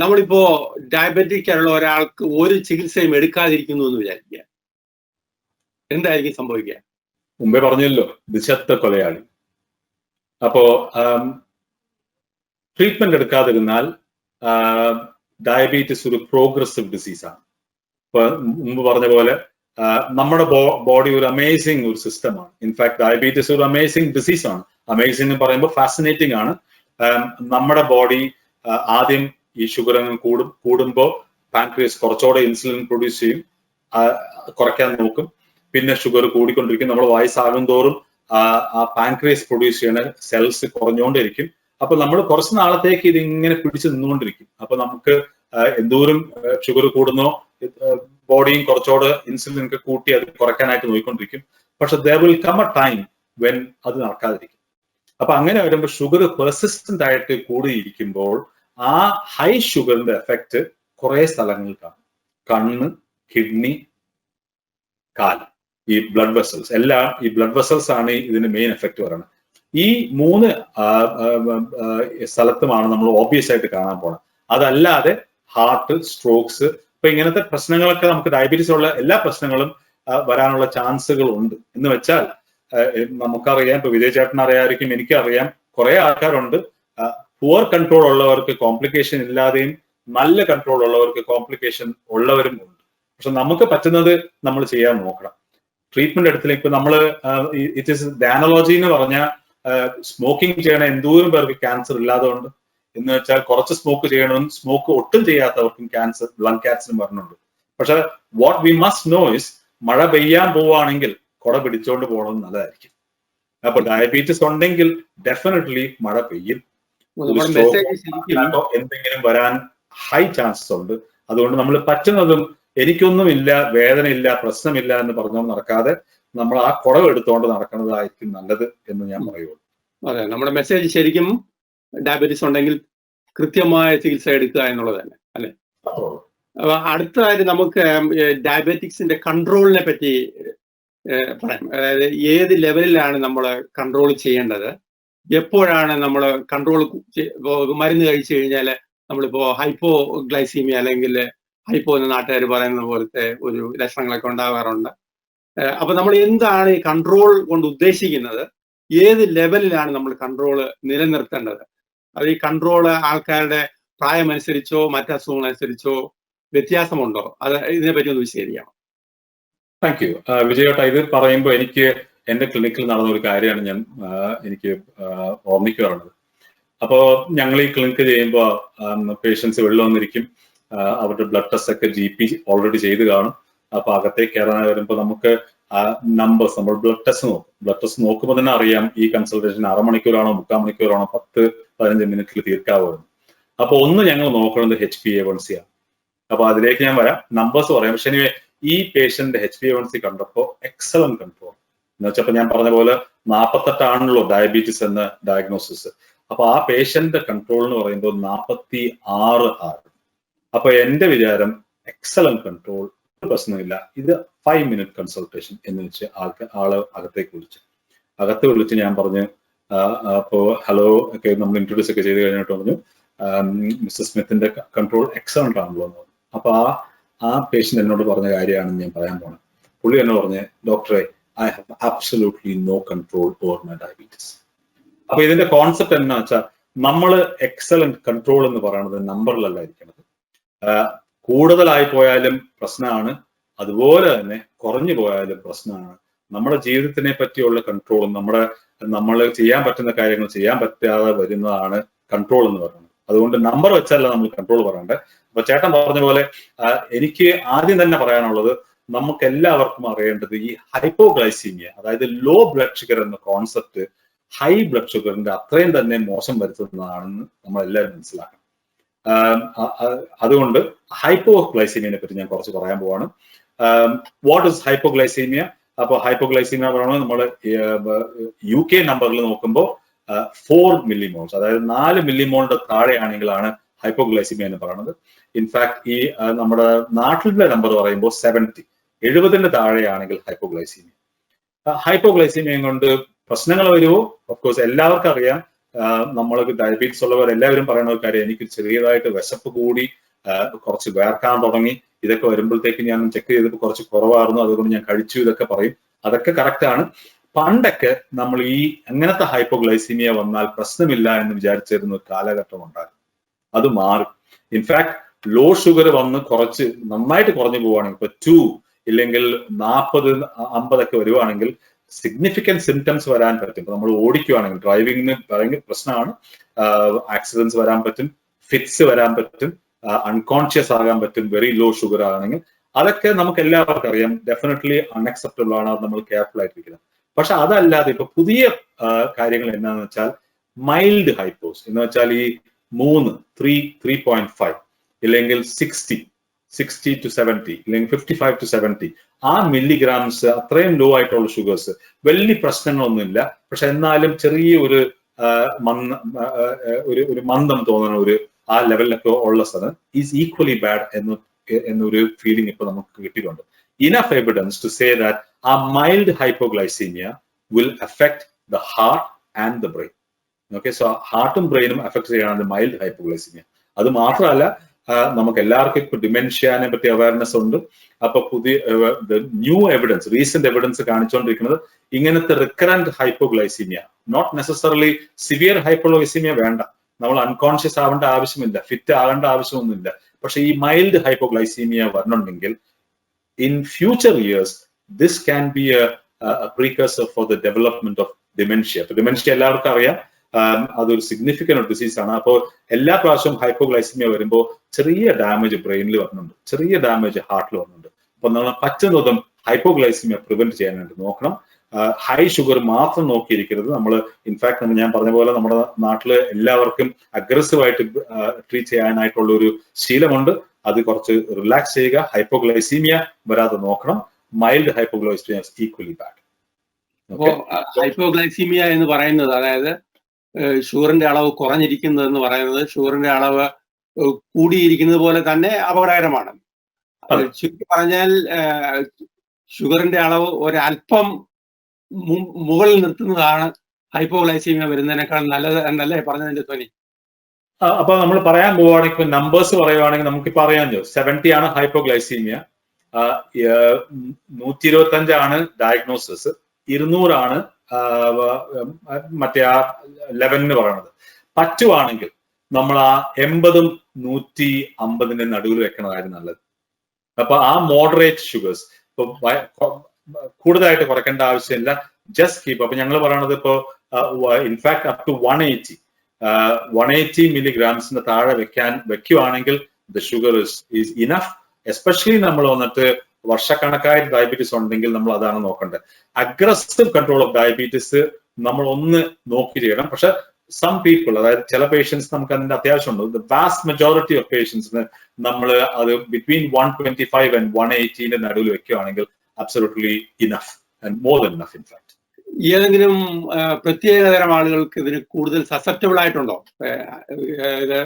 നമ്മളിപ്പോ ഡയബറ്റിക് ആയുള്ള ഒരാൾക്ക് ഒരു ചികിത്സയും എടുക്കാതിരിക്കുന്നു എന്ന് വിചാരിക്കുക, എന്തായിരിക്കും സംഭവിക്കുക? മുമ്പേ പറഞ്ഞല്ലോ, ദിശത്ത കൊലയാളി. അപ്പോ ട്രീറ്റ്മെന്റ് എടുക്കാതിരുന്നാൽ ഡയബറ്റീസ് ഒരു പ്രോഗ്രസീവ് ഡിസീസാണ്. ഇപ്പൊ മുമ്പ് പറഞ്ഞ പോലെ നമ്മുടെ ബോഡി ഒരു അമേസിങ് ഒരു സിസ്റ്റമാണ്. ഇൻഫാക്ട് ഡയബറ്റീസ് ഒരു അമേസിങ് ഡിസീസാണ്. അമേസിംഗ് എന്ന് പറയുമ്പോൾ ഫാസിനേറ്റിംഗ് ആണ്. നമ്മുടെ ബോഡി ആദ്യം ഈ ഷുഗർ കൂടുമ്പോൾ പാൻക്രിയസ് കുറച്ചുകൂടെ ഇൻസുലിൻ പ്രൊഡ്യൂസ് ചെയ്യും, കുറയ്ക്കാൻ നോക്കും. പിന്നെ ഷുഗർ കൂടിക്കൊണ്ടിരിക്കും. നമ്മൾ വയസ്സാകും തോറും ആ പാൻക്രിയസ് പ്രൊഡ്യൂസ് ചെയ്യുന്ന സെൽസ് കുറഞ്ഞുകൊണ്ടിരിക്കും. അപ്പൊ നമ്മൾ കുറച്ച് നാളത്തേക്ക് ഇത് ഇങ്ങനെ പിടിച്ചു നിന്നുകൊണ്ടിരിക്കും. അപ്പൊ നമുക്ക് എന്തോരം ഷുഗർ കൂടുന്നോ ബോഡിയും കുറച്ചുകൂടെ ഇൻസുലിൻ ഒക്കെ കൂട്ടി അത് കുറയ്ക്കാനായിട്ട് നോക്കിക്കൊണ്ടിരിക്കും. പക്ഷെ there will come a time when അത് നടക്കാതിരിക്കും. അപ്പൊ അങ്ങനെ വരുമ്പോൾ ഷുഗർ പെർസിസ്റ്റന്റ് ആയിട്ട് കൂടിയിരിക്കുമ്പോൾ ആ ഹൈ ഷുഗറിന്റെ എഫക്റ്റ് കുറെ സ്ഥലങ്ങളിൽ കാണും. കണ്ണ്, കിഡ്നി, കാല്, ഈ ബ്ലഡ് വെസൽസ് എല്ലാം. ഈ ബ്ലഡ് വെസൽസ് ആണ് ഇതിന്റെ മെയിൻ എഫക്റ്റ് പറയുന്നത്. ഈ 3 സ്ഥലത്തുമാണ് നമ്മൾ ഓബ്വിയസ് ആയിട്ട് കാണാൻ പോണത്. അതല്ലാതെ ഹാർട്ട്, സ്ട്രോക്സ്, ഇപ്പൊ ഇങ്ങനത്തെ പ്രശ്നങ്ങളൊക്കെ നമുക്ക് ഡയബറ്റീസ് ഉള്ള എല്ലാ പ്രശ്നങ്ങളും വരാനുള്ള ചാൻസുകൾ ഉണ്ട്. എന്ന് വെച്ചാൽ നമുക്കറിയാം, ഇപ്പൊ വിജയ് ചേട്ടൻ അറിയാമായിരിക്കും, എനിക്കറിയാം, കുറെ ആൾക്കാരുണ്ട് പുവർ കൺട്രോൾ ഉള്ളവർക്ക് കോംപ്ലിക്കേഷൻ ഇല്ലാതെയും നല്ല കൺട്രോൾ ഉള്ളവർക്ക് കോംപ്ലിക്കേഷൻ ഉള്ളവരും ഉണ്ട്. പക്ഷെ നമുക്ക് പറ്റുന്നത് നമ്മൾ ചെയ്യാൻ നോക്കണം. ട്രീറ്റ്മെന്റ് എടുത്തില്ലെങ്കിൽ ഇപ്പൊ നമ്മള് ഇറ്റ് ഇസ് ഡാനോളജി എന്ന് പറഞ്ഞാൽ സ്മോക്കിംഗ് ചെയ്യണ എന്തോരം പേർക്ക് ക്യാൻസർ ഇല്ലാതെ ഉണ്ട്. എന്ന് വെച്ചാൽ കുറച്ച് സ്മോക്ക് ചെയ്യണമെന്നും സ്മോക്ക് ഒട്ടും ചെയ്യാത്തവർക്കും ക്യാൻസർ, ലങ് ക്യാൻസറും വരുന്നുണ്ട്. പക്ഷെ what we must know is, മഴ പെയ്യാൻ പോവുകയാണെങ്കിൽ കുട പിടിച്ചോണ്ട് പോകണമെന്ന് നല്ലതായിരിക്കും. അപ്പൊ ഡയബറ്റീസ് ഉണ്ടെങ്കിൽ ഡെഫിനറ്റ്ലി മഴ പെയ്യും, എന്തെങ്കിലും വരാൻ ഹൈ ചാൻസസ് ഉണ്ട്. അതുകൊണ്ട് നമ്മൾ പറ്റുന്നതും എനിക്കൊന്നുമില്ല, വേദനയില്ല, പ്രശ്നമില്ല എന്ന് പറഞ്ഞുകൊണ്ട് നടക്കാതെ നമ്മൾ ആ കുടവ് എടുത്തുകൊണ്ട് നടക്കുന്നതായിരിക്കും നല്ലത് എന്ന് ഞാൻ പറയുള്ളൂ. അതെ, നമ്മുടെ മെസ്സേജ് ശരിക്കും ഡയബറ്റീസ് ഉണ്ടെങ്കിൽ കൃത്യമായ ചികിത്സ എടുക്കുക എന്നുള്ളത് തന്നെ അല്ലെ. അടുത്തതായിട്ട് നമുക്ക് ഡയബറ്റിക്സിന്റെ കൺട്രോളിനെ പറ്റി പറയാം. അതായത് ഏത് ലെവലിലാണ് നമ്മൾ കൺട്രോൾ ചെയ്യേണ്ടത്, എപ്പോഴാണ് നമ്മൾ കൺട്രോൾ മരുന്ന് കഴിച്ചു കഴിഞ്ഞാൽ നമ്മളിപ്പോ ഹൈപ്പോഗ്ലൈസീമിയ അല്ലെങ്കിൽ ഹൈപ്പോ എന്ന് നാട്ടുകാർ പറയുന്ന പോലത്തെ ഒരു ലക്ഷണങ്ങളൊക്കെ ഉണ്ടാകാറുണ്ട്. അപ്പൊ നമ്മൾ എന്താണ് ഈ കൺട്രോൾ കൊണ്ട് ഉദ്ദേശിക്കുന്നത്, ഏത് ലെവലിലാണ് നമ്മൾ കൺട്രോൾ നിലനിർത്തേണ്ടത്? അത് ഈ കൺട്രോള് ആൾക്കാരുടെ പ്രായമനുസരിച്ചോ മറ്റസുഖങ്ങളനുസരിച്ചോ വ്യത്യാസമുണ്ടോ? അത് ഇതിനെപ്പറ്റി ഒന്ന് വിശദീകരിക്കണം. Thank you വിജയോട്ട. ഇത് പറയുമ്പോൾ എനിക്ക് എന്റെ ക്ലിനിക്കിൽ നടന്ന ഒരു കാര്യമാണ് എനിക്ക് ഓർമ്മിക്കാറുള്ളത്. അപ്പോൾ ഞങ്ങൾ ഈ ക്ലിനിക്ക് ചെയ്യുമ്പോൾ പേഷ്യൻസ് വെള്ളം വന്നിരിക്കും, അവരുടെ ബ്ലഡ് ടെസ്റ്റ് ഒക്കെ GP ഓൾറെഡി ചെയ്ത് കാണും. അപ്പൊ അകത്തേക്ക് കയറാൻ വരുമ്പോൾ നമുക്ക് നമ്പേഴ്സ്, നമ്മൾ ബ്ലഡ് ടെസ്റ്റ് നോക്കുമ്പോൾ തന്നെ അറിയാം ഈ കൺസൾട്ടേഷൻ 1/2 മണിക്കൂറാണോ 3/4 മണിക്കൂറാണോ 10-15 മിനിറ്റിൽ തീർക്കാവുന്നത്. അപ്പൊ ഒന്ന് ഞങ്ങൾ നോക്കുന്നത് HbA1c ആണ്. അപ്പൊ അതിലേക്ക് ഞാൻ വരാം, നമ്പേഴ്സ് പറയാം. പക്ഷെ ഈ പേഷ്യന്റ് HbA1c കണ്ടപ്പോ എക്സലന്റ് കൺട്രോൾ എന്ന് വെച്ചപ്പോ ഞാൻ പറഞ്ഞ പോലെ 48 ആണല്ലോ ഡയബറ്റീസ് എന്ന ഡയഗ്നോസിസ്. അപ്പൊ ആ പേഷ്യന്റ് കൺട്രോൾ എന്ന് പറയുമ്പോൾ 46 ആണ്. അപ്പൊ എന്റെ വിചാരം എക്സലന്റ് കൺട്രോൾ, പ്രശ്നമില്ല. ഇത് 5 മിനിറ്റ് കൺസൾട്ടേഷൻ എന്ന് വെച്ച് ആള് അകത്തേക്ക് വിളിച്ച് ഞാൻ പറഞ്ഞു, അപ്പോ ഹലോ ഒക്കെ നമ്മൾ ഇൻട്രൊഡ്യൂസ് ഒക്കെ ചെയ്ത് കഴിഞ്ഞിട്ട് പറഞ്ഞു, മിസ്റ്റർ സ്മിത്തിന്റെ കൺട്രോൾ എക്സലന്റ് ആണല്ലോ എന്ന് പറഞ്ഞു. അപ്പൊ ആ പേഷ്യന്റ് എന്നോട് പറഞ്ഞ കാര്യമാണ് ഞാൻ പറയാൻ പോണത്. പുള്ളി എന്നോട് പറഞ്ഞ്, ഡോക്ടറെ, I have absolutely no control over my diabetes. അപ്പൊ ഇതിന്റെ കോൺസെപ്റ്റ് എന്നാ വെച്ചാൽ, നമ്മള് എക്സലന്റ് കൺട്രോൾ എന്ന് പറയുന്നത് നമ്പറിലല്ല ഇരിക്കുന്നത്. കൂടുതലായി പോയാലും പ്രശ്നമാണ്, അതുപോലെ തന്നെ കുറഞ്ഞു പോയാലും പ്രശ്നമാണ്. നമ്മുടെ ജീവിതത്തിനെ പറ്റിയുള്ള കൺട്രോളും നമ്മൾ ചെയ്യാൻ പറ്റുന്ന കാര്യങ്ങൾ ചെയ്യാൻ പറ്റാതെ വരുന്നതാണ് കൺട്രോൾ എന്ന് പറയുന്നത്. അതുകൊണ്ട് നമ്പർ വെച്ചല്ല നമ്മൾ കൺട്രോൾ പറയേണ്ടത്. അപ്പൊ ചേട്ടൻ പറഞ്ഞ പോലെ എനിക്ക് ആദ്യം തന്നെ പറയാനുള്ളത്, നമുക്ക് എല്ലാവർക്കും അറിയേണ്ടത് ഈ ഹൈപ്പോഗ്ലൈസീമിയ, അതായത് ലോ ബ്ലഡ് ഷുഗർ എന്ന കോൺസെപ്റ്റ് ഹൈ ബ്ലഡ് ഷുഗറിന്റെ അത്രയും തന്നെ മോശം വരുത്തുന്നതാണെന്ന് നമ്മൾ എല്ലാവരും മനസ്സിലാക്കണം. അതുകൊണ്ട് ഹൈപ്പോഗ്ലൈസീമിയനെ പറ്റി ഞാൻ കുറച്ച് പറയാൻ പോവാണ്. What is hypoglycaemia? അപ്പൊ ഹൈപ്പോഗ്ലൈസീമിയ പറയുന്നത് നമ്മൾ UK നമ്പറിൽ നോക്കുമ്പോൾ 4 മില്ലിമോൾസ്, അതായത് 4 മില്ലിമോളിന്റെ താഴെയാണെങ്കിലാണ് ഹൈപ്പോഗ്ലൈസീമിയ എന്ന് പറയുന്നത്. ഇൻഫാക്ട് ഈ നമ്മുടെ നാട്ടിലെ നമ്പർ പറയുമ്പോൾ 70 താഴെയാണെങ്കിൽ ഹൈപ്പോഗ്ലൈസീമിയ. ഹൈപ്പോഗ്ലൈസീമിയ കൊണ്ട് പ്രശ്നങ്ങൾ വരുമോ? ഓഫ് കോഴ്സ് എല്ലാവർക്കും അറിയാം, നമ്മൾക്ക് ഡയബറ്റീസ് ഉള്ളവർ എല്ലാവരും പറയുന്ന ഒരു കാര്യം, എനിക്ക് ചെറിയതായിട്ട് വിശപ്പ് കൂടി, കുറച്ച് വേർക്കാൻ തുടങ്ങി, ഇതൊക്കെ വരുമ്പോഴത്തേക്ക് ഞാൻ ചെക്ക് ചെയ്തപ്പോൾ കുറച്ച് കുറവായിരുന്നു, അതുകൊണ്ട് ഞാൻ കഴിച്ചു, ഇതൊക്കെ പറയും. അതൊക്കെ കറക്റ്റ് ആണ്. പണ്ടൊക്കെ നമ്മൾ ഈ അങ്ങനത്തെ ഹൈപ്പോഗ്ലൈസീമിയ വന്നാൽ പ്രശ്നമില്ല എന്ന് വിചാരിച്ചിരുന്ന ഒരു കാലഘട്ടം ഉണ്ടായിരുന്നു. അത് മാറി. ഇൻഫാക്ട് ലോ ഷുഗർ വന്ന് കുറച്ച് നന്നായിട്ട് കുറഞ്ഞു പോവുകയാണെങ്കിൽ, ഇപ്പൊ 2 ഇല്ലെങ്കിൽ 40-50 വരുവാണെങ്കിൽ സിഗ്നിഫിക്കന്റ് സിംറ്റംസ് വരാൻ പറ്റും. ഇപ്പൊ നമ്മൾ ഓടിക്കുകയാണെങ്കിൽ, ഡ്രൈവിംഗിന് ഭയങ്കര പ്രശ്നമാണ്, ആക്സിഡൻസ് വരാൻ പറ്റും, ഫിറ്റ്സ് വരാൻ പറ്റും, അൺകോൺഷ്യസ് ആകാൻ പറ്റും വെരി ലോ ഷുഗർ ആണെങ്കിൽ. അതൊക്കെ നമുക്ക് എല്ലാവർക്കും അറിയാം, ഡെഫിനറ്റ്ലി അൺഅക്സെപ്റ്റബിൾ ആണ്, അത് നമ്മൾ കെയർഫുൾ ആയിട്ടിരിക്കുന്നത്. പക്ഷെ അതല്ലാതെ ഇപ്പൊ പുതിയ കാര്യങ്ങൾ എന്താണെന്ന് വെച്ചാൽ മൈൽഡ് ഹൈപ്പോസ് എന്ന് വെച്ചാൽ ഈ 3.5 ഇല്ലെങ്കിൽ 60 to 70 ഇല്ലെങ്കിൽ 55 to 70 ആ മില്ലിഗ്രാംസ്, അത്രയും ലോ ആയിട്ടുള്ള ഷുഗേഴ്സ് വലിയ പ്രശ്നങ്ങളൊന്നുമില്ല. പക്ഷെ എന്നാലും ചെറിയ ഒരു മന്ദം തോന്നുന്ന ഒരു ആ ലെവലിലൊക്കെ ഉള്ള സ്ഥലം ഈസ് ഈക്വലി ബാഡ് എന്നൊരു ഫീലിംഗ് ഇപ്പൊ നമുക്ക് കിട്ടിയിട്ടുണ്ട്. Enough evidence to say that a mild hypoglycemia will affect the heart and the brain. Okay, so ഹാർട്ടും ബ്രെയിനും അഫക്ട് ചെയ്യാണ് മൈൽഡ് ഹൈപ്പോഗ്ലൈസീമിയ. അത് മാത്രമല്ല, നമുക്ക് എല്ലാവർക്കും ഇപ്പൊ ഡിമെൻഷ്യനെ പറ്റി അവയർനെസ് ഉണ്ട്. അപ്പൊ പുതിയ ന്യൂ എവിഡൻസ്, റീസെന്റ് എവിഡൻസ് കാണിച്ചുകൊണ്ടിരിക്കുന്നത് ഇങ്ങനത്തെ recurrent hypoglycaemia, not necessarily severe hypoglycaemia വേണ്ട, നമ്മൾ അൺകോൺഷ്യസ് ആവേണ്ട ആവശ്യമില്ല, ഫിറ്റ് ആകേണ്ട ആവശ്യമൊന്നുമില്ല. പക്ഷെ ഈ മൈൽഡ് ഹൈപ്പോഗ്ലൈസീമിയ വരണുണ്ടെങ്കിൽ in future years this can be a precursor for the development of dementia. So dementia എല്ലാവർക്കും അറിയാം, അതൊരു സിഗ്നിഫിക്കന്റ് ഡിസീസ് ആണ്. അപ്പോൾ എല്ലാ പ്രാവശ്യവും ഹൈപ്പോഗ്ലൈസീമിയ വരുമ്പോൾ ചെറിയ ഡാമേജ് ബ്രെയിനിൽ വരുന്നുണ്ട്, ചെറിയ ഡാമേജ് ഹാർട്ടിൽ വരുന്നുണ്ട്. അപ്പൊ നമ്മൾ പറ്റുന്നതും ഹൈപ്പോഗ്ലൈസീമിയ പ്രിവെന്റ് ചെയ്യാനായിട്ട് നോക്കണം. ഹൈ ഷുഗർ മാത്രം നോക്കിയിരിക്കരുത്. നമ്മൾ ഇൻഫാക്ട് ഞാൻ പറഞ്ഞ പോലെ നമ്മുടെ നാട്ടില് എല്ലാവർക്കും അഗ്രസീവായിട്ട് ട്രീറ്റ് ചെയ്യാനായിട്ടുള്ള ഒരു ശീലമുണ്ട്. അത് കുറച്ച് റിലാക്സ് ചെയ്യുക, ഹൈപ്പോഗ്ലൈസീമിയ വരാതെ നോക്കണം. Mild hypoglycaemia equally bad. അപ്പോ ഹൈപ്പോഗ്ലൈസീമിയ എന്ന് പറയുന്നത്, അതായത് ഷുഗറിന്റെ അളവ് കുറഞ്ഞിരിക്കുന്നത് എന്ന് പറയുന്നത് ഷുഗറിന്റെ അളവ് കൂടിയിരിക്കുന്നത് പോലെ തന്നെ അപകടകരമാണ്. ചുരുക്കി പറഞ്ഞാൽ ഷുഗറിന്റെ അളവ് ഒരല്പം മുകളിൽ നിർത്തുന്നതാണ് ഹൈപ്പോഗ്ലൈസീമിയ വരുന്നതിനേക്കാൾ നല്ലത് എന്നല്ലേ പറഞ്ഞതിന്റെ ധ്വനി? അപ്പൊ നമ്മൾ പറയാൻ പോവുകയാണെങ്കിൽ, നമ്പേഴ്സ് പറയുവാണെങ്കിൽ നമുക്കിപ്പോ അറിയാമല്ലോ, 70 ആണ് ഹൈപ്പോഗ്ലൈസീമിയ, 125 ആണ് ഡയഗ്നോസിസ്, 200 ആണ് മറ്റേ ആ 11 പറയുന്നത്. പറ്റുവാണെങ്കിൽ നമ്മൾ ആ 80-ഉം 150-ന്റെ നടുവിൽ വെക്കണതായിരുന്നു നല്ലത്. അപ്പൊ ആ മോഡറേറ്റ് ഷുഗേഴ്സ് ഇപ്പൊ കൂടുതലായിട്ട് കുറയ്ക്കേണ്ട ആവശ്യമില്ല, ജസ്റ്റ് കീപ്പ്. അപ്പൊ ഞങ്ങൾ പറയണത് ഇപ്പോ ഇൻഫാക്ട് അപ് ടു 180 മില്ലിഗ്രാംസിന് താഴെ വെക്കുവാണെങ്കിൽ the sugar is enough. Especially നമ്മൾ വന്നിട്ട് വർഷക്കണക്കായിട്ട് ഡയബറ്റീസ് ഉണ്ടെങ്കിൽ നമ്മൾ അതാണ് നോക്കേണ്ടത്. അഗ്രസീവ് കൺട്രോൾ ഓഫ് ഡയബറ്റീസ് നമ്മൾ ഒന്ന് നോക്കി ചെയ്യണം. പക്ഷെ സം പീപ്പിൾ, അതായത് ചില പേഷ്യൻസ് നമുക്ക് അതിന്റെ അത്യാവശ്യമുണ്ട്. ദ വാസ്റ്റ് മെജോറിറ്റി ഓഫ് പേഷ്യൻസിന് നമ്മൾ അത് ബിറ്റ്വീൻ 125 and 180 നടുവിൽ വെക്കുകയാണെങ്കിൽ absolutely enough and more than enough. In fact ഏതെങ്കിലും പ്രത്യേകതരം ആളുകൾക്ക് ഇതിന് കൂടുതൽ സസെപ്റ്റബിൾ ആയിട്ടുണ്ടോ? ഇത്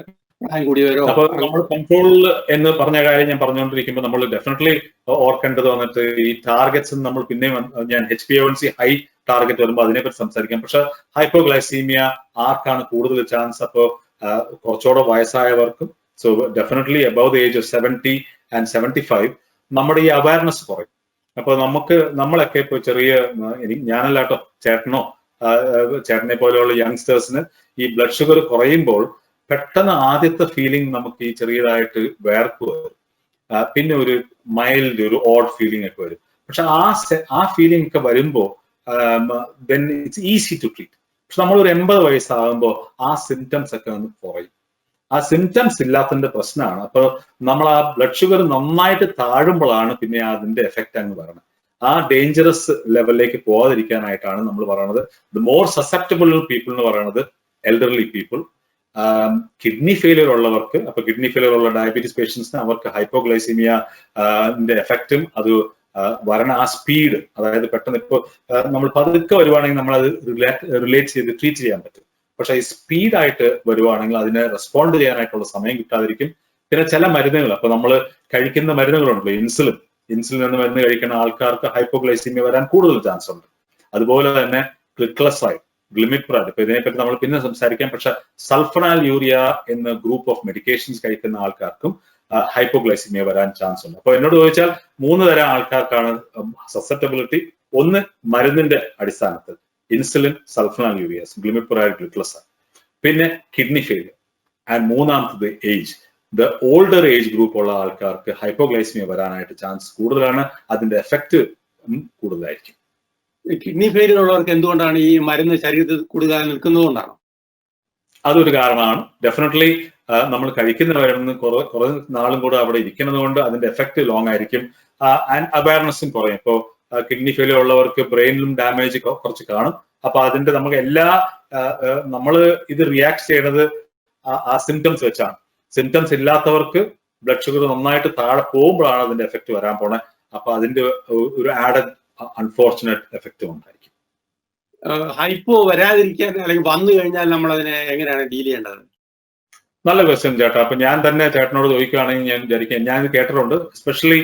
പ്രായം കൂടിയവരോ? അപ്പൊ നമ്മൾ കൺട്രോൾ എന്ന് പറഞ്ഞ കാര്യം ഞാൻ പറഞ്ഞുകൊണ്ടിരിക്കുമ്പോൾ നമ്മൾ ഡെഫിനറ്റ്ലി ഓർക്കേണ്ടത് വന്നിട്ട് ഈ ടാർഗറ്റ്സ് നമ്മൾ പിന്നെയും ഞാൻ HbA1c ഹൈ ടാർഗറ്റ് വരുമ്പോൾ അതിനെപ്പറ്റി സംസാരിക്കാം. പക്ഷെ ഹൈപ്പോഗ്ലൈസീമിയ ആർക്കാണ് കൂടുതൽ ചാൻസ്? അപ്പോൾ കുറച്ചുകൂടെ വയസ്സായവർക്കും, so definitely above the age of 70 and 75 നമ്മുടെ ഈ അവയർനെസ് കുറയും. അപ്പൊ നമ്മളൊക്കെ ഇപ്പൊ ചെറിയ, ഞാനല്ലാട്ടോ, ചേട്ടനെ പോലെയുള്ള യങ്സ്റ്റേഴ്സിന് ഈ ബ്ലഡ് ഷുഗർ കുറയുമ്പോൾ പെട്ടെന്ന് ആദ്യത്തെ ഫീലിംഗ് നമുക്ക് ഈ ചെറിയതായിട്ട് വേർപ്പ് വരും, പിന്നെ ഒരു മൈൽഡ് ഒരു ഓഡ് ഫീലിംഗ് ഒക്കെ വരും. പക്ഷെ ആ ഫീലിംഗ് ഒക്കെ വരുമ്പോൾ then it's easy to treat. പക്ഷെ നമ്മൾ ഒരു 80 വയസ്സാകുമ്പോൾ ആ സിംറ്റംസ് ഒക്കെ ഒന്ന് കുറയും. ആ സിംറ്റംസ് ഇല്ലാത്തതിന്റെ പ്രശ്നമാണ്. അപ്പൊ നമ്മൾ ആ ബ്ലഡ് ഷുഗർ നന്നായിട്ട് താഴുമ്പോഴാണ് പിന്നെ അതിന്റെ എഫക്റ്റ് അങ്ങ് പറയുന്നത്. ആ ഡേഞ്ചറസ് ലെവലിലേക്ക് പോകാതിരിക്കാനായിട്ടാണ് നമ്മൾ പറയുന്നത് ദ മോർ സസെപ്റ്റബിൾ പീപ്പിൾ എന്ന് പറയുന്നത് എൽഡർലി പീപ്പിൾ, കിഡ്നി ഫെയിലിയർ ഉള്ളവർക്ക്. അപ്പൊ കിഡ്നി ഫെയിലിയർ ഉള്ള ഡയബറ്റീസ് പേഷ്യൻസിന് അവർക്ക് ഹൈപ്പോഗ്ലൈസീമിയ എഫക്റ്റും അത് വരണ ആ സ്പീഡ്, അതായത് പെട്ടെന്ന് ഇപ്പൊ നമ്മൾ പതുക്കെ വരുവാണെങ്കിൽ നമ്മൾ അത് റിലേറ്റ് ചെയ്ത് ട്രീറ്റ് ചെയ്യാൻ പറ്റും. പക്ഷെ ഈ സ്പീഡായിട്ട് വരുവാണെങ്കിൽ അതിനെ റെസ്പോണ്ട് ചെയ്യാനായിട്ടുള്ള സമയം കിട്ടാതിരിക്കും. പിന്നെ ചില മരുന്നുകൾ, അപ്പൊ നമ്മൾ കഴിക്കുന്ന മരുന്നുകളുണ്ടല്ലോ, ഇൻസുലിൻ എന്ന മരുന്ന് കഴിക്കുന്ന ആൾക്കാർക്ക് ഹൈപ്പോഗ്ലൈസീമിയ വരാൻ കൂടുതൽ ചാൻസ് ഉണ്ട്. അതുപോലെ തന്നെ ക്ലിക്ലസൈഡ്, ഗ്ലിമിപ്രാഡ്, ഇപ്പൊ ഇതിനെപ്പറ്റി നമ്മൾ പിന്നെ സംസാരിക്കാം. പക്ഷെ സൾഫനാൽയൂറിയ എന്ന ഗ്രൂപ്പ് ഓഫ് മെഡിക്കേഷൻസ് കഴിക്കുന്ന ആൾക്കാർക്കും ഹൈപ്പോഗ്ലൈസിമിയ വരാൻ ചാൻസ് ഉണ്ട്. അപ്പൊ എന്നോട് ചോദിച്ചാൽ 3 തരം ആൾക്കാർക്കാണ് സസെപ്റ്റബിലിറ്റി. ഒന്ന് മരുന്നിന്റെ അടിസ്ഥാനത്തിൽ ഇൻസുലിൻ, സൾഫനാൽയൂരിയാസ്, ഗ്ലിമിപ്രാഡ്, ഗ്ലിക്ലസൈഡ്. പിന്നെ കിഡ്നി ഫെയിലിയർ. ആൻഡ് മൂന്നാമത്തത് age. The older age group ഉള്ള ആൾക്കാർക്ക് ഹൈപ്പോഗ്ലൈസിമിയ വരാനായിട്ട് ചാൻസ് കൂടുതലാണ്. അതിന്റെ എഫക്റ്റ് കൂടുതലായിരിക്കും. കിഡ്നി ഫെയിലിയർ ഉള്ളവർക്ക് എന്തുകൊണ്ടാണ് ഈ മരുന്ന് ശരീരത്തിൽ കൂടുതൽ നിൽക്കുന്നതുകൊണ്ടാണ്? അതൊരു കാരണമാണ്. ഡെഫിനറ്റ്ലി നമ്മൾ കഴിക്കുന്ന മരുന്ന് കുറെ നാളും കൂടെ അവിടെ ഇരിക്കുന്നത് കൊണ്ട് അതിന്റെ എഫക്ട് ലോങ് ആയിരിക്കും. ആൻഡ് അവയർനെസ്സും കുറയും. ഇപ്പോൾ കിഡ്നി ഫെയിലിയർ ഉള്ളവർക്ക് ബ്രെയിനിലും ഡാമേജ് കുറച്ച് കാണും. അപ്പൊ അതിന്റെ നമുക്ക് നമ്മൾ ഇത് റിയാക്ട് ചെയ്യുന്നത് ആ സിംറ്റംസ് വെച്ചാണ്. സിംറ്റംസ് ഇല്ലാത്തവർക്ക് ബ്ലഡ് ഷുഗർ നന്നായിട്ട് താഴെ പോകുമ്പോഴാണ് അതിന്റെ എഫക്ട് വരാൻ പോണേ. അപ്പൊ അതിന്റെ ഒരു ആഡഡ് അൺഫോർച്ചുനേറ്റ് എഫക്റ്റും ഉണ്ടായിരിക്കും. ഹൈപ്പോ വരാതിരിക്കാൻ അല്ലെങ്കിൽ വന്നു കഴിഞ്ഞാൽ നമ്മൾ അതിനെ എങ്ങനെയാണ് ഡീൽ ചെയ്യേണ്ടത്? നല്ല ക്വസ്റ്റ്യൻ ചേട്ടാ. അപ്പൊ ഞാൻ തന്നെ ചേട്ടനോട് ചോദിക്കുകയാണെങ്കിൽ ഞാൻ വിചാരിക്കാം, ഞാൻ ഇത് കേട്ടിട്ടുണ്ട്. എസ്പെഷ്യലി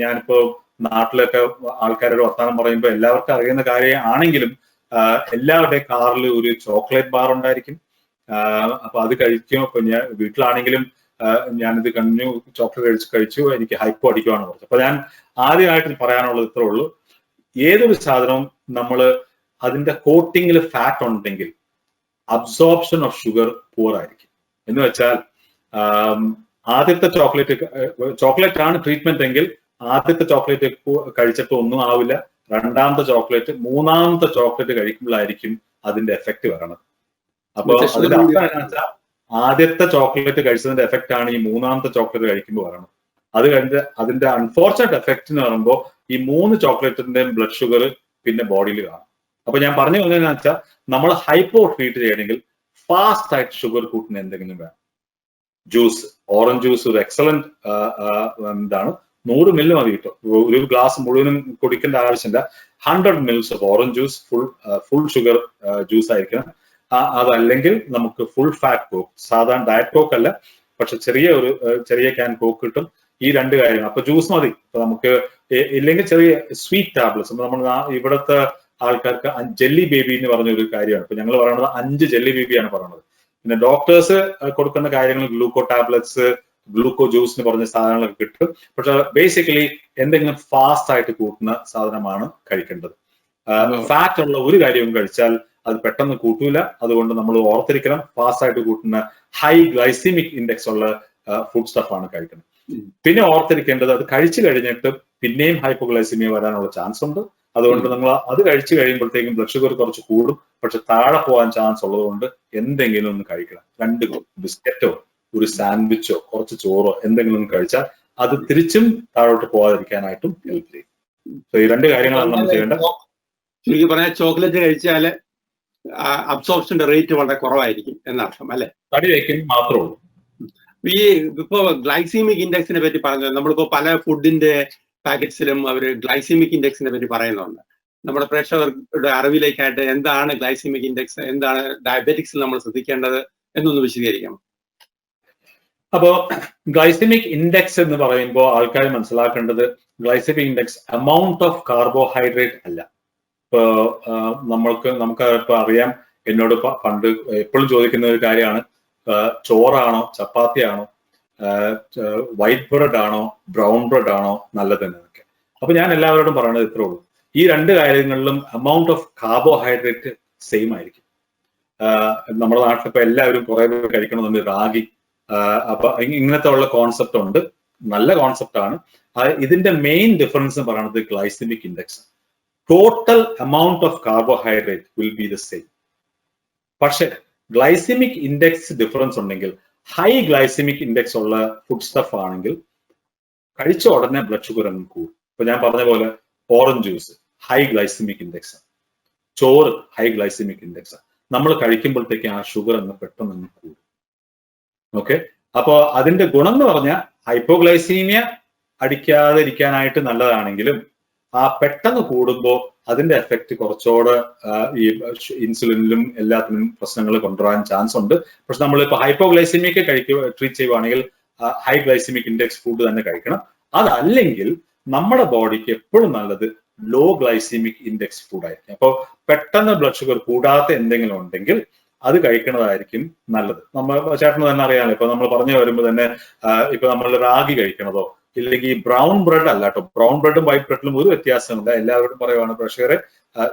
ഞാനിപ്പോ നാട്ടിലൊക്കെ ആൾക്കാരോട് വർത്താനം പറയുമ്പോൾ എല്ലാവർക്കും അറിയുന്ന കാര്യം ആണെങ്കിലും എല്ലാവരുടെയും കാറിൽ ഒരു ചോക്ലേറ്റ് ബാർ ഉണ്ടായിരിക്കും. അപ്പൊ അത് കഴിക്കും. അപ്പൊ ഞാൻ വീട്ടിലാണെങ്കിലും ഞാനിത് ചോക്ലേറ്റ് കഴിച്ചു എനിക്ക് ഹൈപ്പോ അടിക്കുവാണ് പറഞ്ഞത്. അപ്പൊ ഞാൻ ആദ്യമായിട്ട് പറയാനുള്ളത് ഇത്രേ ഉള്ളൂ. ഏതൊരു സാധനവും നമ്മൾ അതിന്റെ കോട്ടിങ്ങിൽ ഫാറ്റ് ഉണ്ടെങ്കിൽ അബ്സോർപ്ഷൻ ഓഫ് ഷുഗർ പൂർ ആയിരിക്കും. എന്ന് വെച്ചാൽ ആദ്യത്തെ ചോക്ലേറ്റ് ആണ് ട്രീറ്റ്മെന്റ് എങ്കിൽ ആദ്യത്തെ ചോക്ലേറ്റ് കഴിച്ചിട്ട് ഒന്നും ആവില്ല. രണ്ടാമത്തെ ചോക്ലേറ്റ്, മൂന്നാമത്തെ ചോക്ലേറ്റ് കഴിക്കുമ്പോഴായിരിക്കും അതിന്റെ എഫക്റ്റ് വരണത്. അപ്പൊ അതിന്റെ അർത്ഥം എന്താണെന്ന് വെച്ചാൽ ആദ്യത്തെ ചോക്ലേറ്റ് കഴിച്ചതിന്റെ എഫക്റ്റ് ആണ് ഈ മൂന്നാമത്തെ ചോക്ലേറ്റ് കഴിക്കുമ്പോൾ വരണം. അത് കഴിഞ്ഞ് അതിന്റെ അൺഫോർച്ചുനേറ്റ് എഫക്റ്റ് എന്ന് പറയുമ്പോൾ ഈ 3 ചോക്ലേറ്റിന്റെയും ബ്ലഡ് ഷുഗർ പിന്നെ ബോഡിയിൽ കാണും. അപ്പൊ ഞാൻ പറഞ്ഞു വന്നതെന്ന് വെച്ചാൽ നമ്മൾ ഹൈപ്പോ ട്രീറ്റ് ചെയ്യണമെങ്കിൽ ഫാസ്റ്റ് ആയിട്ട് ഷുഗർ കൂട്ടുന്ന എന്തെങ്കിലും വേണം. ജ്യൂസ്, ഓറഞ്ച് ജ്യൂസ് ഒരു എക്സലന്റ് എന്താണ്, 100 ml മതി കിട്ടും. ഒരു ഗ്ലാസ് മുഴുവനും കുടിക്കേണ്ട ആവശ്യമില്ല. 100 ml of orange juice full sugar juice ആയിരിക്കണം. അതല്ലെങ്കിൽ നമുക്ക് ഫുൾ ഫാറ്റ് കോക്ക്, സാധാരണ ഡയറ്റ് കോക്ക് അല്ല, പക്ഷെ ചെറിയ ക്യാൻ കോക്ക് കിട്ടും. ഈ 2 കാര്യങ്ങൾ. അപ്പൊ ജ്യൂസ് മതി. അപ്പൊ നമുക്ക് ഇല്ലെങ്കിൽ ചെറിയ സ്വീറ്റ് ടാബ്ലറ്റ്സ്. നമ്മൾ ഇവിടുത്തെ ആൾക്കാർക്ക് ജെല്ലി ബേബി എന്ന് പറഞ്ഞ ഒരു കാര്യമാണ്. ഇപ്പൊ ഞങ്ങൾ പറയുന്നത് 5 ജെല്ലി ബേബിയാണ് പറയുന്നത്. പിന്നെ ഡോക്ടേഴ്സ് കൊടുക്കുന്ന കാര്യങ്ങൾ ഗ്ലൂക്കോ ടാബ്ലറ്റ്സ്, ഗ്ലൂക്കോ ജ്യൂസ് എന്ന് പറഞ്ഞ സാധനങ്ങളൊക്കെ കിട്ടും. പക്ഷെ ബേസിക്കലി എന്തെങ്കിലും ഫാസ്റ്റ് ആയിട്ട് കൂട്ടുന്ന സാധനമാണ് കഴിക്കേണ്ടത്. ഫാറ്റ് ഉള്ള ഒരു കാര്യവും കഴിച്ചാൽ അത് പെട്ടെന്ന് കൂട്ടൂല. അതുകൊണ്ട് നമ്മൾ ഓർത്തിരിക്കണം, ഫാസ്റ്റ് ആയിട്ട് കൂട്ടുന്ന ഹൈ ഗ്ലൈസിമിക് ഇൻഡെക്സ് ഉള്ള ഫുഡ് സ്റ്റഫാണ് കഴിക്കുന്നത്. പിന്നെ ഓർത്തിരിക്കേണ്ടത്, അത് കഴിച്ചു കഴിഞ്ഞിട്ട് പിന്നെയും ഹൈപ്പോഗ്ലൈസിമിയ വരാനുള്ള ചാൻസ് ഉണ്ട്. അതുകൊണ്ട് നമ്മൾ അത് കഴിച്ചു കഴിയുമ്പോഴത്തേക്കും ബ്ലഡ് ഷുഗർ കുറച്ച് കൂടും. പക്ഷെ താഴെ പോകാൻ ചാൻസ് ഉള്ളതുകൊണ്ട് എന്തെങ്കിലും ഒന്ന് കഴിക്കണം. 2 ബിസ്ക്കറ്റോ ഒരു സാൻഡ്വിച്ചോ കുറച്ച് ചോറോ എന്തെങ്കിലും ഒന്ന് കഴിച്ചാൽ അത് തിരിച്ചും താഴോട്ട് പോകാതിരിക്കാനായിട്ടും ഹെൽപ്പ് ചെയ്യും. ഈ 2 കാര്യങ്ങളാണ് നമ്മൾ ചെയ്യേണ്ടത്. ചുരുക്കി പറഞ്ഞാൽ ചോക്ലേറ്റ് കഴിച്ചാല് അബ്സോർപ്ഷന്റെ റേറ്റ് വളരെ കുറവായിരിക്കും എന്നർത്ഥം അല്ലെ? തടി വയ്ക്കും മാത്രമേ ഉള്ളൂ. ഈ ഇപ്പോ ഗ്ലൈസീമിക് ഇൻഡെക്സിനെ പറ്റി പറഞ്ഞത്, നമ്മളിപ്പോ പല ഫുഡിന്റെ പാക്കറ്റ്സിലും അവർ ഗ്ലൈസീമിക് ഇൻഡെക്സിനെ പറ്റി പറയുന്നുണ്ട്. നമ്മുടെ പ്രേക്ഷകരുടെ അറിവിലേക്കായിട്ട് എന്താണ് ഗ്ലൈസീമിക് ഇൻഡെക്സ്, എന്താണ് ഡയബറ്റിക്സിൽ നമ്മൾ ശ്രദ്ധിക്കേണ്ടത് എന്നൊന്ന് വിശദീകരിക്കണം. അപ്പോ ഗ്ലൈസമിക് ഇൻഡെക്സ് എന്ന് പറയുമ്പോൾ ആൾക്കാർ മനസ്സിലാക്കേണ്ടത്, glycaemic index amount of carbohydrate അല്ല. ഇപ്പോ നമുക്ക് ഇപ്പൊ അറിയാം, എന്നോട് പണ്ട് എപ്പോഴും ചോദിക്കുന്ന ഒരു കാര്യമാണ്, ചോറാണോ ചപ്പാത്തിയാണോ വൈറ്റ് ബ്രെഡ് ആണോ ബ്രൗൺ ബ്രെഡ് ആണോ നല്ലതെന്നൊക്കെ. അപ്പൊ ഞാൻ എല്ലാവരോടും പറയുന്നത് ഇത്രേ ഉള്ളൂ, ഈ 2 കാര്യങ്ങളിലും എമൗണ്ട് ഓഫ് കാർബോഹൈഡ്രേറ്റ് സെയിം ആയിരിക്കും. നമ്മുടെ നാട്ടിൽ ഇപ്പൊ എല്ലാവരും കുറെ പേര് കഴിക്കണമെന്നുണ്ട് റാഗി. അപ്പൊ ഇങ്ങനത്തെ ഉള്ള കോൺസെപ്റ്റ് ഉണ്ട്, നല്ല കോൺസെപ്റ്റ് ആണ്. ഇതിന്റെ മെയിൻ ഡിഫറൻസ് എന്ന് പറയുന്നത് glycaemic index. Total amount of carbohydrate will be the same. പക്ഷെ ഗ്ലൈസമിക് ഇൻഡെക്സ് ഡിഫറൻസ് ഉണ്ടെങ്കിൽ, ഹൈ ഗ്ലൈസമിക് ഇൻഡെക്സ് ഉള്ള ഫുഡ് സ്റ്റഫ് ആണെങ്കിൽ കഴിച്ച ഉടനെ ബ്ലഡ് ഷുഗർ അങ്ങ് കൂടും. ഇപ്പൊ ഞാൻ പറഞ്ഞ പോലെ orange juice high glycaemic index, ചോറ് ഹൈ ഗ്ലൈസമിക് ഇൻഡെക്സ്. നമ്മൾ കഴിക്കുമ്പോഴത്തേക്ക് ആ ഷുഗർ അങ്ങ് പെട്ടെന്ന് അങ്ങ് കൂടും. ഓക്കെ, അപ്പോ അതിന്റെ ഗുണം എന്ന് പറഞ്ഞാൽ ഹൈപ്പോഗ്ലൈസീമിയ അടിക്കാതിരിക്കാനായിട്ട് നല്ലതാണെങ്കിലും ആ പെട്ടെന്ന് കൂടുമ്പോൾ അതിന്റെ എഫക്റ്റ് കുറച്ചുകൂടെ ഈ ഇൻസുലിനിലും എല്ലാത്തിനും പ്രശ്നങ്ങൾ കൊണ്ടുവരാൻ ചാൻസ് ഉണ്ട്. പക്ഷെ നമ്മളിപ്പോൾ ഹൈപ്പോഗ്ലൈസീമിയൊക്കെ ട്രീറ്റ് ചെയ്യുവാണെങ്കിൽ ഹൈ ഗ്ലൈസമിക് ഇൻഡെക്സ് ഫുഡ് തന്നെ കഴിക്കണം. അതല്ലെങ്കിൽ നമ്മുടെ ബോഡിക്ക് എപ്പോഴും നല്ലത് ലോ ഗ്ലൈസീമിക് ഇൻഡെക്സ് ഫുഡായിരിക്കും. അപ്പോൾ പെട്ടെന്ന് ബ്ലഡ് ഷുഗർ കൂടാത്ത എന്തെങ്കിലും ഉണ്ടെങ്കിൽ അത് കഴിക്കുന്നതായിരിക്കും നല്ലത്. നമ്മൾ ചേട്ടന് തന്നെ അറിയാമല്ലോ, ഇപ്പൊ നമ്മൾ പറഞ്ഞു വരുമ്പോൾ തന്നെ ഇപ്പൊ നമ്മൾ റാഗി കഴിക്കണതോ ഇല്ലെങ്കിൽ ബ്രൗൺ ബ്രെഡ് അല്ല കേട്ടോ, ബ്രൗൺ ബ്രെഡും വൈറ്റ് ബ്രെഡിലും ഒരു വ്യത്യാസമില്ല. എല്ലാവരും പറയുവാണ് പ്രഷർ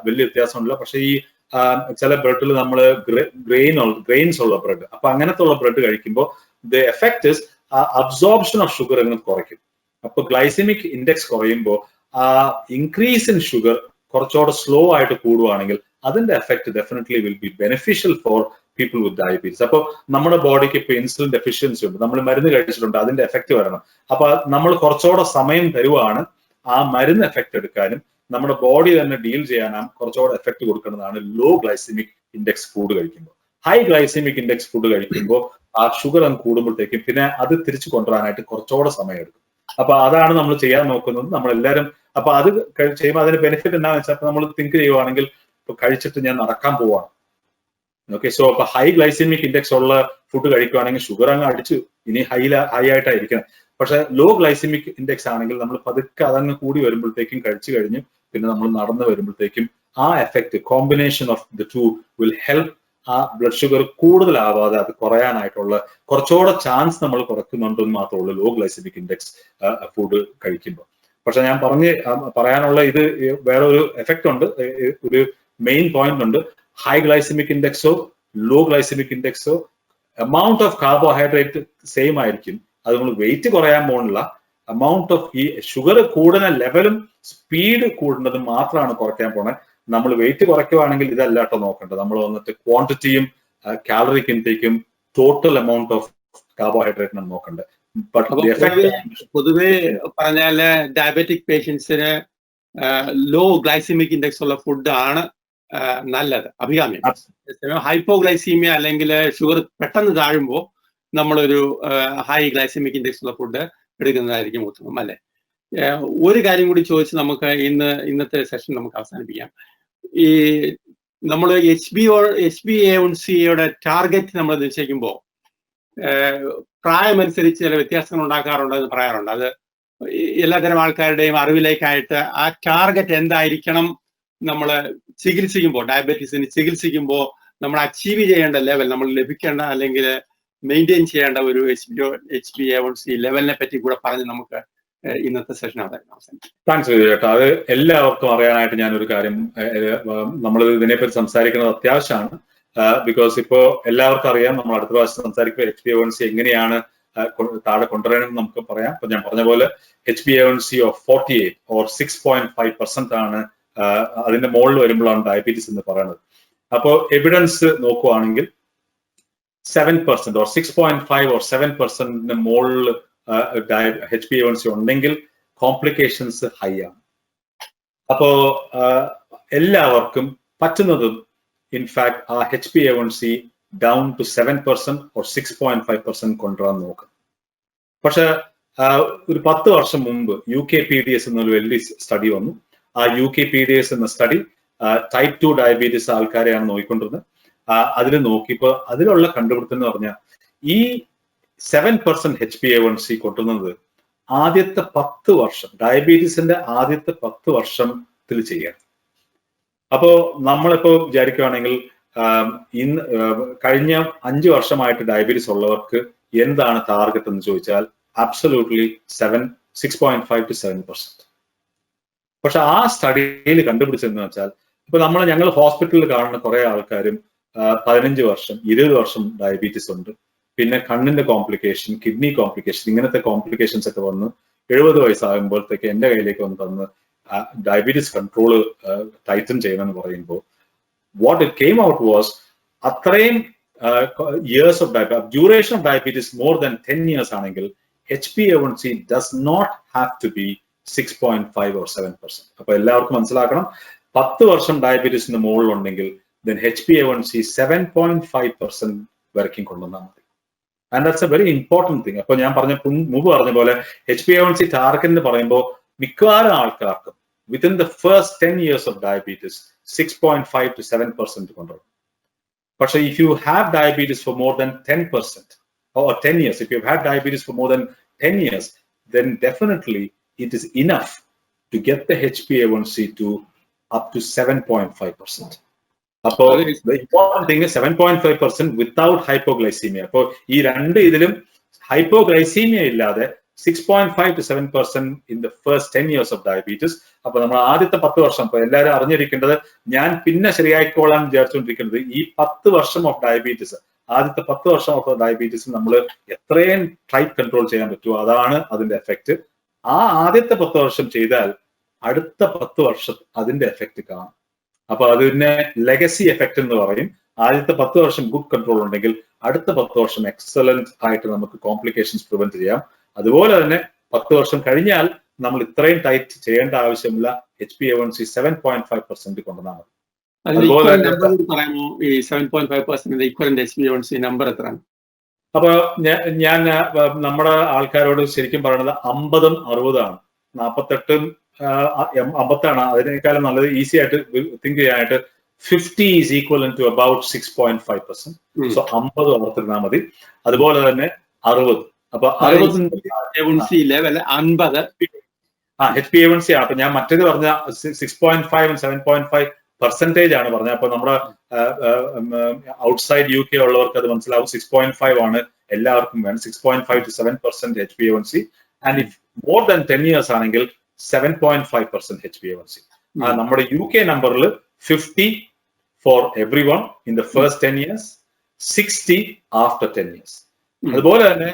വലിയ വ്യത്യാസമില്ല. പക്ഷെ ഈ ചില ബ്രെഡിൽ നമ്മൾ ഗ്രെയിൻസ് ഉള്ള ബ്രെഡ്, അപ്പൊ അങ്ങനത്തെ ഉള്ള ബ്രെഡ് കഴിക്കുമ്പോൾ the effect is absorption of sugar എന്ന് കുറയ്ക്കും. അപ്പൊ ഗ്ലൈസമിക് ഇൻഡെക്സ് കുറയുമ്പോൾ ആ ഇൻക്രീസ് ഇൻ ഷുഗർ കുറച്ചുകൂടെ സ്ലോ ആയിട്ട് കൂടുവാണെങ്കിൽ അതിന്റെ effect definitely will be beneficial for people with diabetes. അപ്പോൾ നമ്മുടെ ബോഡിക്ക് ഇപ്പൊ ഇൻസുലിൻ ഡെഫിഷ്യൻസി ഉണ്ട്, നമ്മൾ മരുന്ന് കഴിച്ചിട്ടുണ്ട്, അതിന്റെ എഫക്ട് വരണം. അപ്പൊ നമ്മൾ കുറച്ചുകൂടെ സമയം തരുവാണ് ആ മരുന്ന് എഫക്ട് എടുക്കാനും നമ്മുടെ ബോഡി തന്നെ ഡീൽ ചെയ്യാനും കുറച്ചുകൂടെ എഫക്ട് കൊടുക്കുന്നതാണ് ലോ ഗ്ലൈസമിക് ഇൻഡെക്സ് ഫുഡ് കഴിക്കുമ്പോൾ. ഹൈ ഗ്ലൈസമിക് ഇൻഡെക്സ് ഫുഡ് കഴിക്കുമ്പോൾ ആ ഷുഗർ അങ്ങ് കൂടുമ്പോഴത്തേക്കും പിന്നെ അത് തിരിച്ചു കൊണ്ടുവരാനായിട്ട് കുറച്ചുകൂടെ സമയം എടുക്കും. അപ്പൊ അതാണ് നമ്മൾ ചെയ്യാൻ നോക്കുന്നത് നമ്മളെല്ലാവരും. അപ്പൊ അത് ചെയ്യുമ്പോൾ അതിന്റെ ബെനിഫിറ്റ് എന്താണെന്ന് വെച്ചാൽ നമ്മൾ തിങ്ക് ചെയ്യുവാണെങ്കിൽ ഇപ്പൊ കഴിച്ചിട്ട് ഞാൻ നടക്കാൻ പോവാണ്, ഓക്കെ, സോ അപ്പൊ ഹൈ ഗ്ലൈസമിക് ഇൻഡെക്സ് ഉള്ള ഫുഡ് കഴിക്കുവാണെങ്കിൽ ഷുഗർ അങ്ങ് അടിച്ചു ഇനി ഹൈ ആയിട്ടായിരിക്കണം. പക്ഷെ ലോ ഗ്ലൈസമിക് ഇൻഡെക്സ് ആണെങ്കിൽ നമ്മൾ പതുക്കെ അതങ്ങ് കൂടി വരുമ്പോഴത്തേക്കും കഴിച്ചു കഴിഞ്ഞ് പിന്നെ നമ്മൾ നടന്നു വരുമ്പോഴത്തേക്കും ആ effect combination of the two will help ആ ബ്ലഡ് ഷുഗർ കൂടുതലാവാതെ അത് കുറയാനായിട്ടുള്ള കുറച്ചുകൂടെ ചാൻസ് നമ്മൾ കുറയ്ക്കുന്നുണ്ടെന്ന് മാത്രമേ ഉള്ളൂ ലോ ഗ്ലൈസമിക് ഇൻഡെക്സ് ഫുഡ് കഴിക്കുമ്പോൾ. പക്ഷെ ഞാൻ പറയാനുള്ള ഇത് വേറെ ഒരു എഫക്ട് ഉണ്ട്, ഒരു മെയിൻ പോയിന്റ് ഉണ്ട്. ഹൈ ഗ്ലൈസമിക് ഇൻഡെക്സോ ലോ ഗ്ലൈസമിക് ഇൻഡെക്സോ amount ഓഫ് കാർബോഹൈഡ്രേറ്റ് സെയിം ആയിരിക്കും. അത് നമ്മൾ വെയിറ്റ് കുറയാൻ പോകുന്നില്ല, amount ഓഫ് ഈ ഷുഗർ കൂടുന്ന ലെവലും സ്പീഡ് കൂടുന്നതും മാത്രമാണ് കുറയ്ക്കാൻ പോണേ. നമ്മൾ വെയിറ്റ് കുറയ്ക്കുവാണെങ്കിൽ ഇതല്ല കേട്ടോ നോക്കേണ്ടത്, നമ്മൾ വന്നിട്ട് ക്വാണ്ടിറ്റിയും കാലറിക് ഇൻടേക്കും ടോട്ടൽ amount ഓഫ് കാർബോഹൈഡ്രേറ്റിനാണ് നോക്കേണ്ടത്. പൊതുവെ പറഞ്ഞാല് ഡയബറ്റിക് പേഷ്യൻസിന് ലോ ഗ്ലൈസിമിക് ഇൻഡെക്സ് ഉള്ള ഫുഡ് ആണ് നല്ലത്, അഭികാമ്യം. ഹൈപ്പോഗ്ലൈസീമിയ അല്ലെങ്കിൽ ഷുഗർ പെട്ടെന്ന് താഴുമ്പോൾ നമ്മളൊരു ഹൈ ഗ്ലൈസിമിക് ഇൻഡെക്സ് ഉള്ള ഫുഡ് എടുക്കുന്നതായിരിക്കും ഉത്തമം, അല്ലെ? ഒരു കാര്യം കൂടി ചോദിച്ച് നമുക്ക് ഇന്നത്തെ സെഷൻ നമുക്ക് അവസാനിപ്പിക്കാം. ഈ നമ്മൾ HbA1cയുടെ ടാർഗറ്റ് നമ്മൾ നിശ്ചയിക്കുമ്പോൾ പ്രായമനുസരിച്ച് ചില വ്യത്യാസങ്ങൾ ഉണ്ടാക്കാറുണ്ടെന്ന് പറയാറുണ്ട്. അത് എല്ലാത്തരം ആൾക്കാരുടെയും അറിവിലേക്കായിട്ട് ആ ടാർഗറ്റ് എന്തായിരിക്കണം നമ്മൾ ചികിത്സിക്കുമ്പോൾ, ഡയബറ്റീസിന് ചികിത്സിക്കുമ്പോൾ നമ്മൾ അച്ചീവ് ചെയ്യേണ്ട ലെവൽ, നമ്മൾ ലഭിക്കേണ്ട അല്ലെങ്കിൽ മെയിൻറ്റെയിൻ ചെയ്യേണ്ട ഒരു HbA1c ലെവലിനെ പറ്റി കൂടെ പറഞ്ഞ് നമുക്ക് ഇന്നത്തെ സെഷൻ അവസാനിക്കും. താങ്ക്സ് വിജയ് ചേട്ടാ. അത് എല്ലാവർക്കും അറിയാനായിട്ട് ഞാനൊരു കാര്യം, നമ്മൾ ഇതിനെപ്പറ്റി സംസാരിക്കുന്നത് അത്യാവശ്യമാണ്. ബിക്കോസ് ഇപ്പോ എല്ലാവർക്കും അറിയാം, നമ്മൾ അടുത്ത പ്രാവശ്യം സംസാരിക്കുമ്പോൾ HbA1c എങ്ങനെയാണ് താഴെ കൊണ്ടുവരണമെന്ന് നമുക്ക് പറയാം. അപ്പൊ ഞാൻ പറഞ്ഞ പോലെ HbA1c ഓഫ് 48 or 6.5% ആണ് അതിന്റെ മുകളിൽ വരുമ്പോഴാണ് ഡയബറ്റീസ് എന്ന് പറയുന്നത്. അപ്പോൾ എവിഡൻസ് നോക്കുവാണെങ്കിൽ 7% or 6.5 or 7% മുകളിൽ HbA1c ഉണ്ടെങ്കിൽ കോംപ്ലിക്കേഷൻസ് ഹൈ ആണ്. അപ്പോ എല്ലാവർക്കും പറ്റുന്നതും ഇൻഫാക്ട് ആ HbA1c ഡൗൺ ടു 7% or 6.5% കൊണ്ടുവരാൻ നോക്കും. പക്ഷെ ഒരു 10 വർഷം മുമ്പ് UKPDS എന്നൊരു വലിയ സ്റ്റഡി വന്നു. ആ UKPDS എന്ന സ്റ്റഡി ടൈപ്പ് 2 ഡയബറ്റീസ് ആൾക്കാരെയാണ് നോക്കിക്കൊണ്ടിരുന്നത്. അതിൽ നോക്കിയപ്പോൾ അതിലുള്ള കണ്ടുപിടുത്തം എന്ന് പറഞ്ഞാൽ ഈ 7% HbA1c കൊണ്ടുവന്നത് ആദ്യത്തെ 10 വർഷം, ഡയബറ്റീസിന്റെ ആദ്യത്തെ 10 വർഷത്തിൽ ചെയ്യണം. അപ്പോ നമ്മളിപ്പോ വിചാരിക്കുകയാണെങ്കിൽ ഇന്ന് കഴിഞ്ഞ 5 വർഷമായിട്ട് ഡയബറ്റീസ് ഉള്ളവർക്ക് എന്താണ് ടാർഗറ്റ് എന്ന് ചോദിച്ചാൽ അബ്സല്യൂട്ട്ലി 6.5 to 7%. പക്ഷെ ആ സ്റ്റഡിയിൽ കണ്ടുപിടിച്ചതെന്ന് വെച്ചാൽ ഇപ്പൊ ഞങ്ങൾ ഹോസ്പിറ്റലിൽ കാണുന്ന കുറെ ആൾക്കാരും 15 വർഷം 20 വർഷം ഡയബറ്റീസ് ഉണ്ട്, പിന്നെ കണ്ണിന്റെ കോംപ്ലിക്കേഷൻ, കിഡ്നി കോംപ്ലിക്കേഷൻ, ഇങ്ങനത്തെ കോംപ്ലിക്കേഷൻസ് ഒക്കെ വന്ന് 70 വയസ്സാകുമ്പോഴത്തേക്ക് എന്റെ കയ്യിലേക്ക് വന്ന് തന്ന് ഡയബറ്റീസ് കൺട്രോൾ ടൈറ്റൻ ചെയ്യണമെന്ന് പറയുമ്പോൾ what it came out was അത്രയും years of duration of diabetes more than 10 years ആണെങ്കിൽ HbA1c does not have to be 6.5 or 7%. അപ്പൊ എല്ലാവർക്കും മനസ്സിലാക്കണം, 10 വർഷം ഡയബറ്റീസിന്റെ മുകളിലുണ്ടെങ്കിൽ then HbA1c 7.5% വരയ്ക്കും കൊണ്ടുവന്നാൽ മതി. And that's A very important thing. അപ്പൊ ഞാൻ മുമ്പ് പറഞ്ഞ പോലെ HbA1c ടാർഗറ്റ് എന്ന് പറയുമ്പോൾ മിക്കവാറും ആൾക്കാർക്കും within the first 10 years of diabetes 6.5 to 7% കൊണ്ടുവരും. പക്ഷെ if you have diabetes for more than 10% or 10 years, if you've had diabetes for more than 10 years, then definitely it is enough to get the HbA1c to up to 7.5%. അപ്പോൾ the important thing is 7.5% without hypoglycemia. അപ്പോൾ ഈ രണ്ട് ഇതിലും hypoglycaemia ഇല്ലാതെ 6.5 to 7% in the first 10 years of diabetes. അപ്പൊ നമ്മൾ ആദ്യത്തെ 10 വർഷം, അപ്പൊ എല്ലാവരും അറിഞ്ഞിരിക്കേണ്ടത്, ഞാൻ പിന്നെ ശരിയായിക്കോളാൻ വിചാരിച്ചുകൊണ്ടിരിക്കുന്നത് ഈ 10 വർഷം ഓഫ് ഡയബറ്റീസ്, ആദ്യത്തെ 10 വർഷം ഓഫ് ഡയബറ്റീസ് നമ്മൾ എത്രയും ടൈറ്റ് കൺട്രോൾ ചെയ്യാൻ പറ്റുമോ അതാണ് അതിന്റെ എഫക്റ്റ്. ആ ആദ്യത്തെ 10 വർഷം ചെയ്താൽ അടുത്ത 10 വർഷം അതിന്റെ എഫക്റ്റ് കാണും. അപ്പൊ അതിനെ ലെഗസി എഫക്റ്റ് എന്ന് പറയും. ആദ്യത്തെ 10 വർഷം ഗുഡ് കൺട്രോൾ ഉണ്ടെങ്കിൽ അടുത്ത 10 വർഷം എക്സലന്റ് ആയിട്ട് നമുക്ക് കോംപ്ലിക്കേഷൻസ് പ്രിവെന്റ് ചെയ്യാം. അതുപോലെ തന്നെ 10 വർഷം കഴിഞ്ഞാൽ നമ്മൾ ഇത്രയും ടൈറ്റ് ചെയ്യേണ്ട ആവശ്യമില്ല. HbA1c 7.5% കൊണ്ടുവന്നാൽ മതി. അതുപോലെ നമ്പർ എത്രയാണ്? അപ്പൊ ഞാൻ നമ്മുടെ ആൾക്കാരോട് ശരിക്കും പറയുന്നത് 50ഉം 60ആണ്. 48ഉം 50ആണ് അതിനേക്കാളും നല്ലത്. ഈസി ആയിട്ട് തിങ്ക് ചെയ്യാനായിട്ട് 50 is equivalent to about 6.5%. So 50 ഓർത്തിരുന്നാൽ മതി. അതുപോലെ തന്നെ 60. അപ്പൊ 60 ലെവൽ 50 HbA1c. അപ്പൊ ഞാൻ മറ്റേത് പറഞ്ഞ 6.5 and 7.5% ആണ് പറഞ്ഞത്. അപ്പൊ നമ്മുടെ ഔട്ട്സൈഡ് UK ഉള്ളവർക്ക് അത് മനസ്സിലാവും. 6.5 ആണ് എല്ലാവർക്കും വേണം. 6.5 to 7% HbA1c. And if more than 10 years ആണെങ്കിൽ 7.5% HbA1c. നമ്മുടെ UK നമ്പറിൽ 50 for everyone in the first 10 years, 60 after 10 years. അതുപോലെ തന്നെ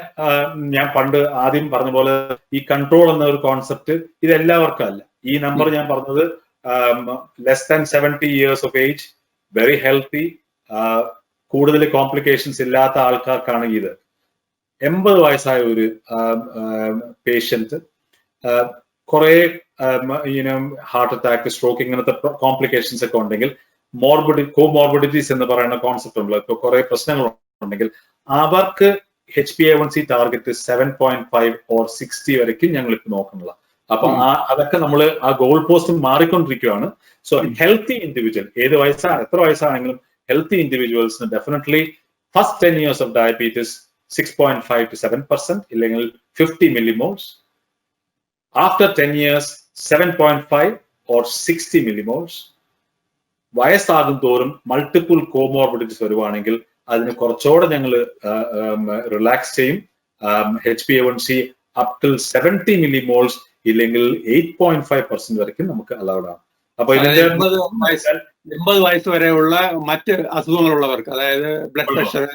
ഞാൻ പണ്ട് ആദ്യം പറഞ്ഞ പോലെ ഈ കൺട്രോൾ എന്ന ഒരു കോൺസെപ്റ്റ് ഇത് എല്ലാവർക്കും അല്ല. ഈ നമ്പർ ഞാൻ പറഞ്ഞത് less than 70 years of age, very healthy, കൂടുതൽ കോംപ്ലിക്കേഷൻസ് ഇല്ലാത്ത ആൾക്കാർക്കാണ് ഇത്. 80 വയസ്സായ ഒരു പേഷ്യന്റ് കുറെ ഹാർട്ട് അറ്റാക്ക്, സ്ട്രോക്ക് ഇങ്ങനത്തെ കോംപ്ലിക്കേഷൻസ് ഒക്കെ ഉണ്ടെങ്കിൽ കോമോർബിഡിറ്റീസ് എന്ന് പറയുന്ന കോൺസെപ്റ്റ് ഉണ്ടല്ലോ, ഇപ്പൊ കുറെ പ്രശ്നങ്ങൾ ഉണ്ടെങ്കിൽ അവർക്ക് HbA1c ടാർഗറ്റ് 7.5 or 60 വരയ്ക്കും ഞങ്ങൾ ഇപ്പൊ നോക്കുന്നില്ല. അപ്പൊ അതൊക്കെ നമ്മൾ ആ ഗോൾ പോസ്റ്റ് മാറിക്കൊണ്ടിരിക്കുകയാണ്. സോ ഹെൽത്തി ഇൻഡിവിജ്വൽ, ഏത് വയസ്സാണ് എത്ര വയസ്സാണെങ്കിലും ഹെൽത്തി ഇൻഡിവിജ്വൽസിന് definitely first 10 years of diabetes 6.5 to 7%, ഇല്ലെങ്കിൽ 50 millimoles. After 10 years 7.5 or 60 millimoles. വയസ്സാകും തോറും മൾട്ടിപ്പിൾ കോമോർബിഡിറ്റീസ് വരുവാണെങ്കിൽ അതിന് കുറച്ചുകൂടെ ഞങ്ങൾ റിലാക്സ് ചെയ്യും. HbA1c അപ് ടിൽ 70 millimoles ഇല്ലെങ്കിൽ 8.5% വരയ്ക്കും നമുക്ക് അലൗഡ് ആണ്. അപ്പൊ ഇതിന്റെ 80 വയസ്സ് വരെയുള്ള മറ്റ് അസുഖങ്ങളുള്ളവർക്ക്, അതായത് ബ്ലഡ് പ്രഷർ,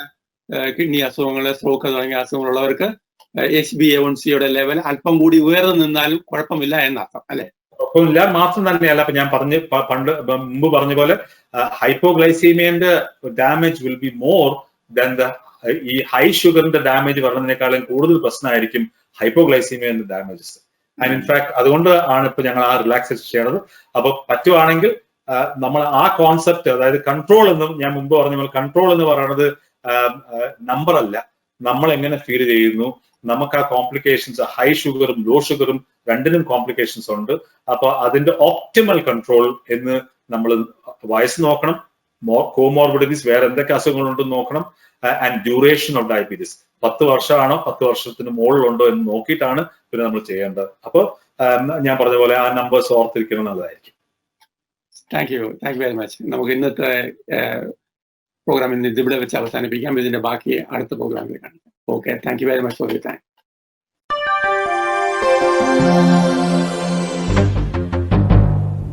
കിഡ്നി അസുഖങ്ങൾ, സ്ട്രോക്ക് തുടങ്ങിയ അസുഖങ്ങളുള്ളവർക്ക് HbA1cയുടെ ലെവൽ അല്പം കൂടി ഉയർന്നു നിന്നാലും കുഴപ്പമില്ല എന്നർത്ഥം അല്ലെ? കുഴപ്പമില്ല മാത്രം തന്നെയല്ല. അപ്പൊ ഞാൻ മുമ്പ് പറഞ്ഞ പോലെ ഹൈപ്പോഗ്ലൈസീമിയന്റെ damage will be more than the ഈ ഹൈ ഷുഗറിന്റെ ഡാമേജ് വരുന്നതിനേക്കാളും കൂടുതൽ പ്രശ്നമായിരിക്കും ഹൈപ്പോഗ്ലൈസീമിയന്റെ ഡാമേജസ്. ആൻഡ് ഇൻഫാക്ട് അതുകൊണ്ട് ആണ് ഇപ്പൊ ഞങ്ങൾ ആ റിലാക്സേഷൻ ചെയ്യണത്. അപ്പൊ പറ്റുവാണെങ്കിൽ നമ്മൾ ആ കോൺസെപ്റ്റ്, അതായത് കൺട്രോൾ എന്നും ഞാൻ മുമ്പ് പറഞ്ഞ പോലെ കൺട്രോൾ എന്ന് പറയുന്നത് നമ്പർ അല്ല, നമ്മൾ എങ്ങനെ ഫീൽ ചെയ്യുന്നു. നമുക്ക് ആ കോംപ്ലിക്കേഷൻസ്, ഹൈ ഷുഗറും ലോ ഷുഗറും രണ്ടിനും കോംപ്ലിക്കേഷൻസ് ഉണ്ട്. അപ്പൊ അതിന്റെ ഓപ്റ്റിമൽ കൺട്രോൾ എന്ന് നമ്മൾ വയസ്സ് നോക്കണം, കോമോർബിഡിറ്റീസ് വേറെ എന്തൊക്കെ അസുഖങ്ങളുണ്ടെന്ന് നോക്കണം, ആൻഡ് ഡ്യൂറേഷൻ ഓഫ് ഡയബറ്റീസ് 10 വർഷമാണോ 10 വർഷത്തിന് മുകളിലുണ്ടോ എന്ന് നോക്കിയിട്ടാണ് പിന്നെ നമ്മൾ ചെയ്യേണ്ടത്. അപ്പോൾ ഞാൻ പറഞ്ഞ പോലെ ആ നമ്പേഴ്സ് ഓർത്തിരിക്കുന്നത് നല്ലതായിരിക്കും. Thank you very much. നമുക്ക് ഇന്നത്തെ പ്രോഗ്രാം ഇന്ന് ഇവിടെ വെച്ച് അവസാനിപ്പിക്കാം. ഇതിന്റെ ബാക്കി അടുത്ത പ്രോഗ്രാമിൽ കാണാം. Okay, thank you very much for your time.